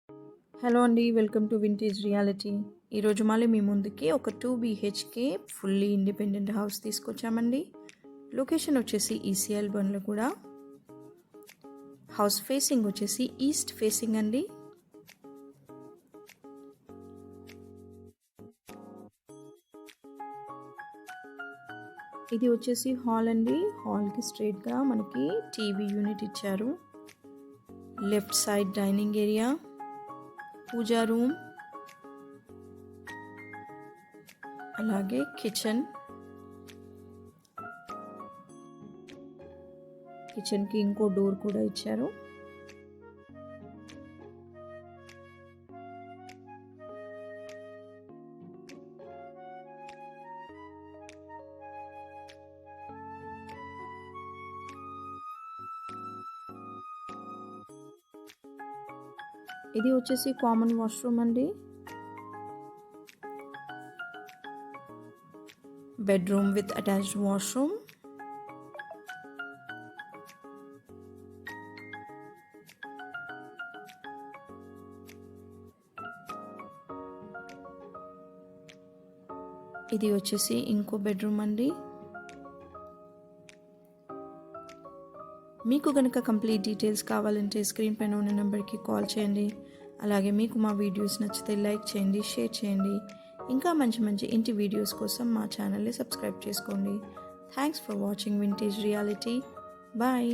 Hello అండి. Welcome to vintage reality. ఈరోజు మళ్ళీ మీ ముందుకి ఒక 2 బీహెచ్‌కే ఫుల్లీ ఇండిపెండెంట్ హౌస్ తీసుకొచ్చామండి. లొకేషన్ వచ్చేసి ఈసీఎల్ బండ్లగూడ. హౌస్ ఫేసింగ్ వచ్చేసి ఈస్ట్ ఫేసింగ్ అండి. ఇది వచ్చేసి హాల్ అండి. హాల్‌కి స్ట్రెయిట్‌గా మనకి టీవీ యూనిట్ ఇచ్చారు. Left side dining area, puja room, అలాగే కిచెన్‌కి ఇంకో డోర్ కూడా ఇచ్చారు. ఇది వచ్చేసి కామన్ వాష్రూమ్ అండి. Bedroom with attached washroom. ఇది వచ్చేసి ఇంకో బెడ్రూమ్ అండి. మీకు కనుక కంప్లీట్ డీటెయిల్స్ కావాలంటే స్క్రీన్ పైన ఉన్న నెంబర్కి కాల్ చేయండి. అలాగే మీకు మా వీడియోస్ నచ్చితే లైక్ చేయండి, షేర్ చేయండి. ఇంకా మంచి మంచి ఇంటి వీడియోస్ కోసం మా ఛానల్ని సబ్స్క్రైబ్ చేసుకోండి. Thanks for watching vintage reality. Bye.